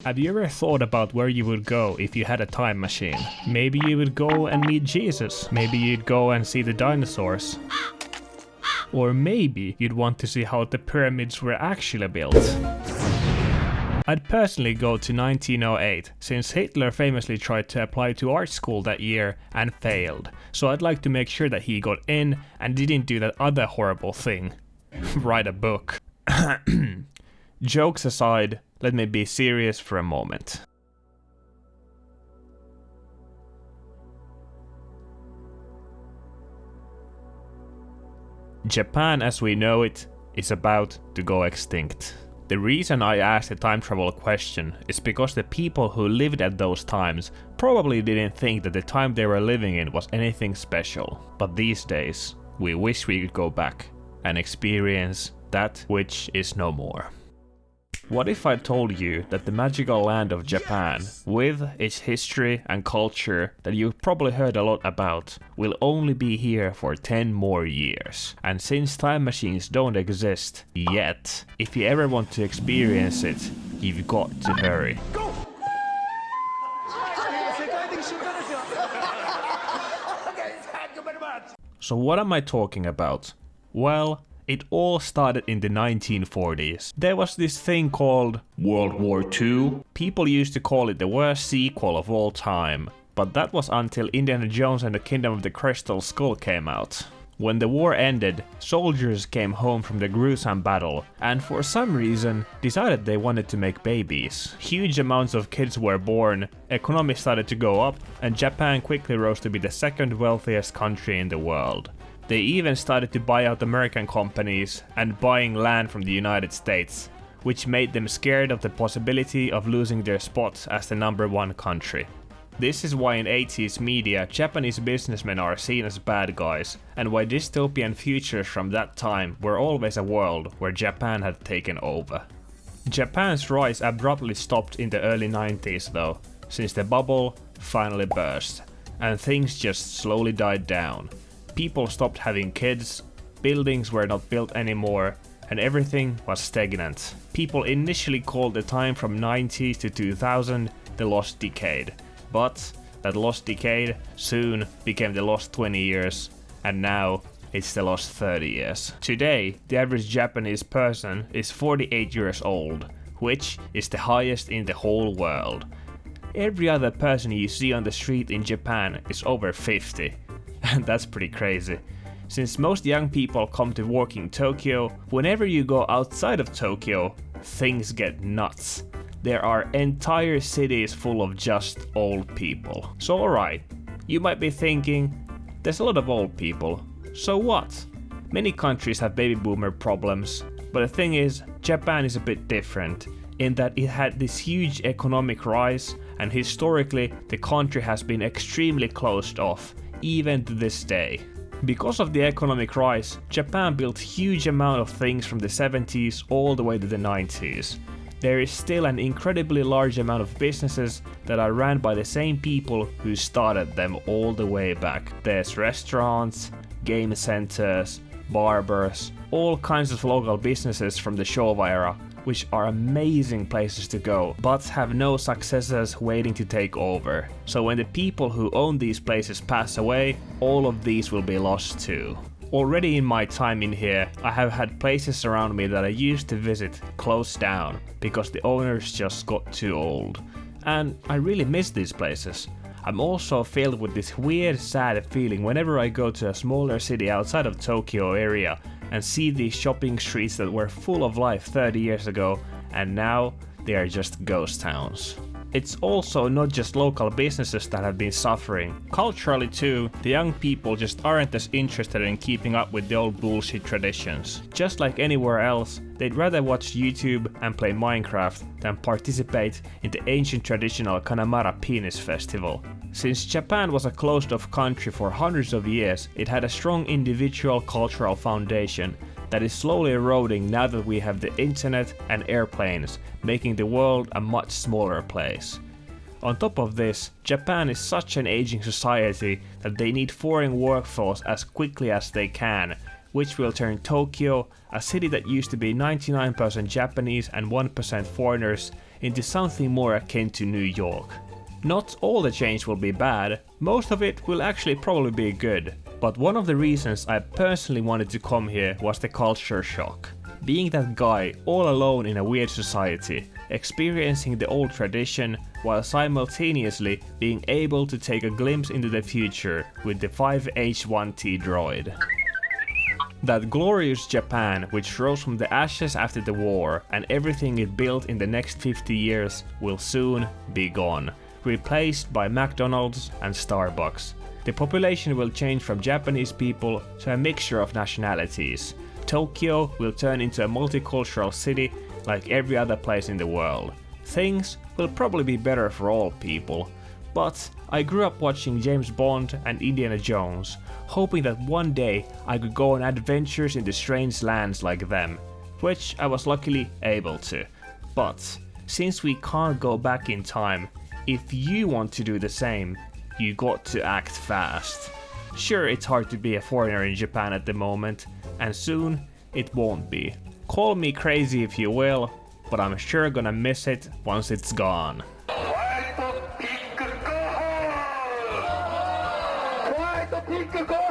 Have you ever thought about where you would go if you had a time machine? Maybe you would go and meet Jesus. Maybe you'd go and see the dinosaurs. Or maybe you'd want to see how the pyramids were actually built. I'd personally go to 1908, since Hitler famously tried to apply to art school that year and failed. So I'd like to make sure that he got in and didn't do that other horrible thing. Write a book. Jokes aside, let me be serious for a moment. Japan as we know it is about to go extinct. The reason I asked the time travel question is because the people who lived at those times probably didn't think that the time they were living in was anything special. But these days, we wish we could go back and experience that which is no more. What if I told you that the magical land of Japan, with its history and culture that you've probably heard a lot about, will only be here for 10 more years? And since time machines don't exist yet, if you ever want to experience it, you've got to hurry. Go! So what am I talking about? Well, it all started in the 1940s. There was this thing called World War II. People used to call it the worst sequel of all time, but that was until Indiana Jones and the Kingdom of the Crystal Skull came out. When the war ended, soldiers came home from the gruesome battle and for some reason decided they wanted to make babies. Huge amounts of kids were born, economy started to go up, and Japan quickly rose to be the second wealthiest country in the world. They even started to buy out American companies and buying land from the United States, which made them scared of the possibility of losing their spot as the #1 country. This is why in 80s media Japanese businessmen are seen as bad guys, and why dystopian futures from that time were always a world where Japan had taken over. Japan's rise abruptly stopped in the early 90s though, since the bubble finally burst, and things just slowly died down. People stopped having kids, buildings were not built anymore, and everything was stagnant. People initially called the time from 90s to 2000 the lost decade, but that lost decade soon became the lost 20 years, and now it's the lost 30 years. Today, the average Japanese person is 48 years old, which is the highest in the whole world. Every other person you see on the street in Japan is over 50. And that's pretty crazy. Since most young people come to work in Tokyo, whenever you go outside of Tokyo, things get nuts. There are entire cities full of just old people. So alright, you might be thinking, there's a lot of old people, so what? Many countries have baby boomer problems, but the thing is, Japan is a bit different, in that it had this huge economic rise, and historically the country has been extremely closed off, even to this day. Because of the economic rise, Japan built huge amount of things from the 70s all the way to the 90s. There is still an incredibly large amount of businesses that are ran by the same people who started them all the way back. There's restaurants, game centers, barbers, all kinds of local businesses from the Showa era, which are amazing places to go, but have no successors waiting to take over. So when the people who own these places pass away, all of these will be lost too. Already in my time in here, I have had places around me that I used to visit close down because the owners just got too old. And I really miss these places. I'm also filled with this weird sad feeling whenever I go to a smaller city outside of Tokyo area and see these shopping streets that were full of life 30 years ago, and now they are just ghost towns. It's also not just local businesses that have been suffering. Culturally too, the young people just aren't as interested in keeping up with the old bullshit traditions. Just like anywhere else, they'd rather watch YouTube and play Minecraft than participate in the ancient traditional Kanamara penis festival. Since Japan was a closed-off country for hundreds of years, it had a strong individual cultural foundation that is slowly eroding now that we have the internet and airplanes, making the world a much smaller place. On top of this, Japan is such an aging society that they need foreign workforce as quickly as they can, which will turn Tokyo, a city that used to be 99% Japanese and 1% foreigners, into something more akin to New York. Not all the change will be bad, most of it will actually probably be good, but one of the reasons I personally wanted to come here was the culture shock. Being that guy all alone in a weird society, experiencing the old tradition while simultaneously being able to take a glimpse into the future with the 5H1T droid. That glorious Japan, which rose from the ashes after the war and everything it built in the next 50 years, will soon be gone, replaced by McDonald's and Starbucks. The population will change from Japanese people to a mixture of nationalities. Tokyo will turn into a multicultural city like every other place in the world. Things will probably be better for all people. But I grew up watching James Bond and Indiana Jones, hoping that one day I could go on adventures into strange lands like them, which I was luckily able to. But since we can't go back in time, if you want to do the same, you got to act fast. Sure, it's hard to be a foreigner in Japan at the moment, and soon it won't be. Call me crazy if you will, but I'm sure gonna miss it once it's gone. White pink go!